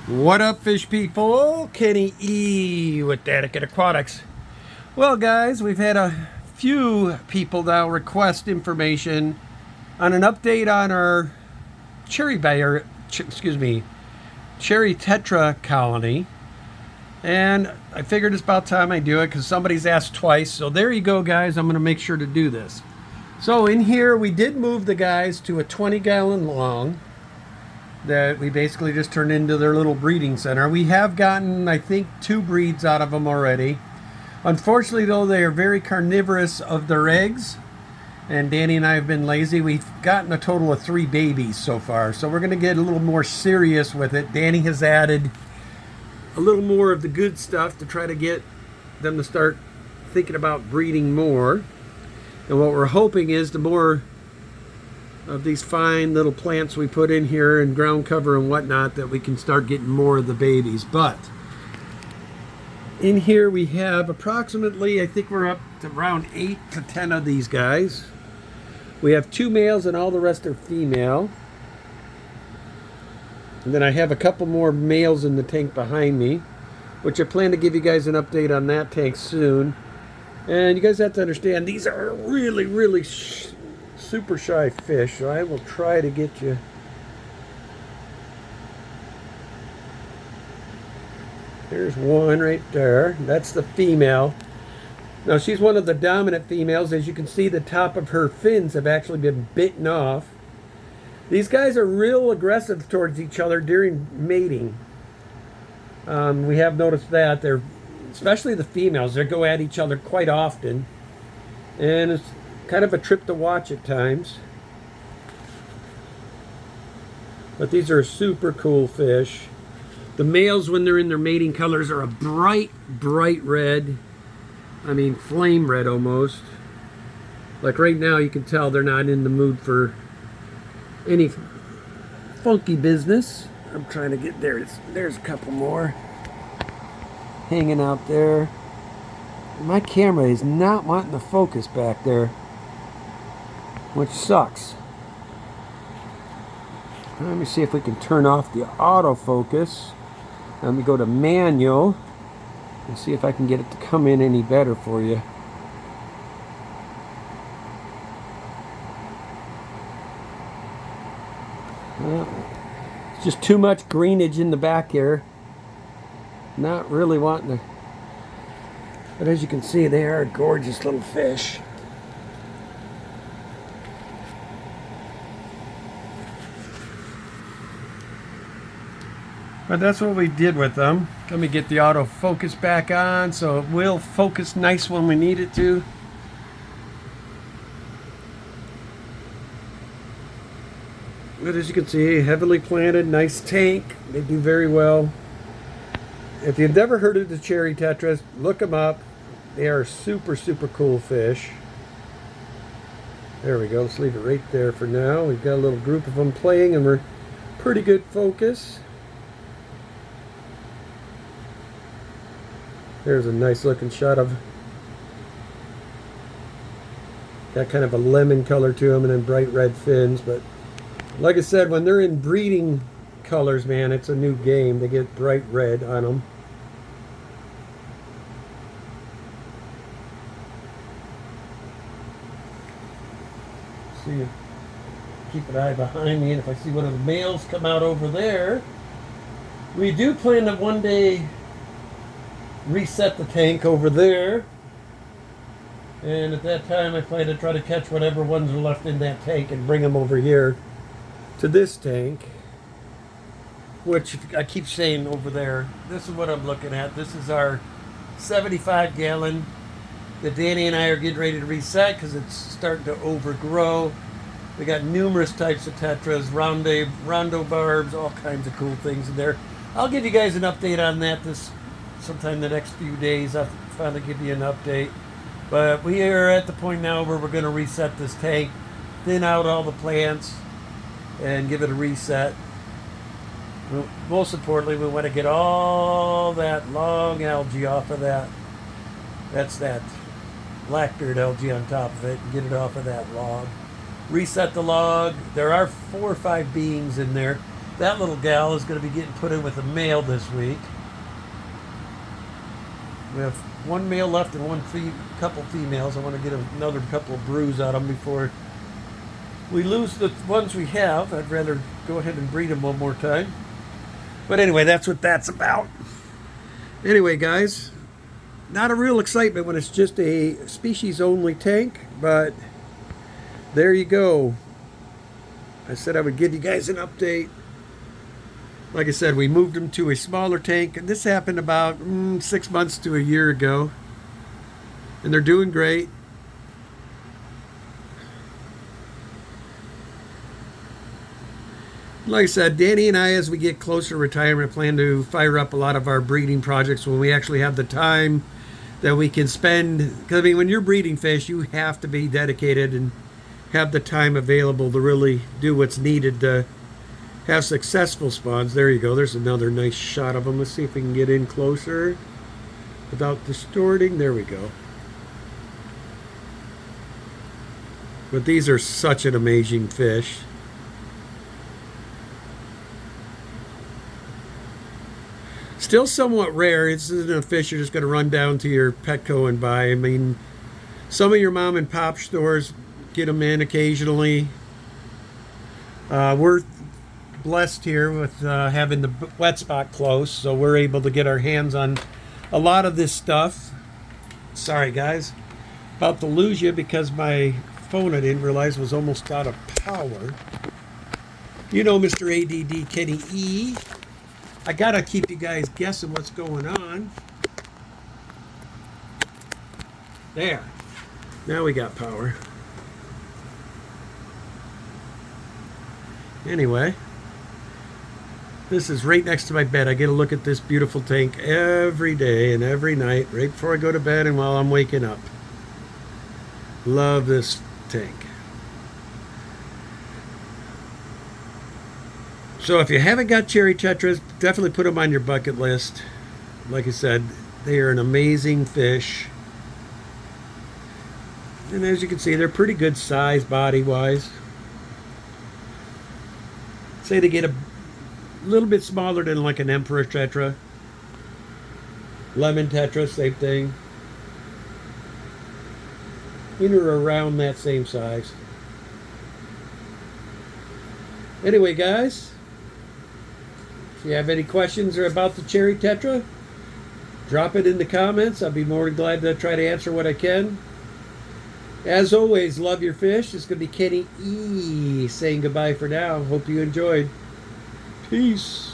What up, fish people? Kenny E with Danica Aquatics. Well, guys, we've had a few people now request information on an update on our cherry tetra colony. And I figured it's about time I do it because somebody's asked twice. So there you go, guys. I'm going to make sure to do this. So in here, we did move the guys to a 20-gallon long that we basically just turned into their little breeding center. We have gotten, I think, 2 breeds out of them already. Unfortunately, though, they are very carnivorous of their eggs, and Danny and I have been lazy. We've gotten a total of 3 babies so far, so we're going to get a little more serious with it. Danny has added a little more of the good stuff to try to get them to start thinking about breeding more. And what we're hoping is the more of these fine little plants we put in here and ground cover and whatnot, that we can start getting more of the babies. But in here we have approximately, I think we're up to around 8 to 10 of these guys. We have 2 males and all the rest are female. And then I have a couple more males in the tank behind me, which I plan to give you guys an update on that tank soon. And you guys have to understand, these are really super shy fish, so I will try to get you. There's one right there. That's the female. Now she's one of the dominant females. As you can see, the top of her fins have actually been bitten off. These guys are real aggressive towards each other during mating. We have noticed that. They're, especially the females, they go at each other quite often. And it's kind of a trip to watch at times. But these are super cool fish. The males, when they're in their mating colors, are a bright red. I mean, flame red almost. Like right now, you can tell they're not in the mood for any funky business. I'm trying to get there. There's a couple more hanging out there. My camera is not wanting to focus back there, which sucks. Let me see if we can turn off the autofocus. Let me go to manual and see if I can get it to come in any better for you. Well, it's just too much greenage in the back here. Not really wanting to. But as you can see, they are gorgeous little fish. But that's what we did with them. Let me get the autofocus back on so it will focus nice when we need it to. But as you can see, heavily planted, nice tank. They do very well. If you've never heard of the cherry tetras, look them up. They are super cool fish. There we go. Let's leave it right there for now. We've got a little group of them playing and we're pretty good focus. There's a nice looking shot of, got kind of a lemon color to them and then bright red fins. But like I said, when they're in breeding colors, man, it's a new game. They get bright red on them. See, keep an eye behind me, and if I see one of the males come out over there, we do plan to one day reset the tank over there, and at that time I plan to try to catch whatever ones are left in that tank and bring them over here to this tank, which I keep saying over there. This is what I'm looking at. This is our 75-gallon that Danny and I are getting ready to reset because it's starting to overgrow. We got numerous types of tetras, rondo barbs, all kinds of cool things in there. I'll give you guys an update on that sometime the next few days. I'll finally give you an update. But we are at the point now where we're going to reset this tank, thin out all the plants, and give it a reset. Most importantly, we want to get all that long algae off of that. That's that blackbeard algae on top of it, and get it off of that log. Reset the log. There are 4 or 5 beings in there. That little gal is going to be getting put in with a male this week. We have one male left and couple females. I want to get another couple of brews out of them before we lose the ones we have. I'd rather go ahead and breed them one more time. But anyway, that's what that's about. Anyway, guys, not a real excitement when it's just a species-only tank, but there you go. I said I would give you guys an update. Like I said, we moved them to a smaller tank, and this happened about 6 months to a year ago. And they're doing great. Like I said, Danny and I, as we get closer to retirement, plan to fire up a lot of our breeding projects when we actually have the time that we can spend. Because, I mean, when you're breeding fish, you have to be dedicated and have the time available to really do what's needed to have successful spawns. There you go. There's another nice shot of them. Let's see if we can get in closer without distorting. There we go. But these are such an amazing fish. Still somewhat rare. This isn't a fish you're just going to run down to your Petco and buy. I mean, some of your mom and pop stores get them in occasionally. We're blessed here with having the wet spot close, so we're able to get our hands on a lot of this stuff. Sorry, guys. About to lose you because my phone, I didn't realize, was almost out of power. You know, Mr. ADD Kenny E. I gotta keep you guys guessing what's going on. There. Now we got power. Anyway, this is right next to my bed. I get a look at this beautiful tank every day and every night, right before I go to bed and while I'm waking up. Love this tank. So if you haven't got cherry tetras, definitely put them on your bucket list. Like I said, they are an amazing fish. And as you can see, they're pretty good size body-wise. Say they get a little bit smaller than like an emperor tetra. Lemon tetra, same thing. In or around that same size. Anyway, guys, if you have any questions or about the cherry tetra, drop it in the comments. I'll be more than glad to try to answer what I can. As always, love your fish. It's going to be Kenny E saying goodbye for now. Hope you enjoyed. Peace.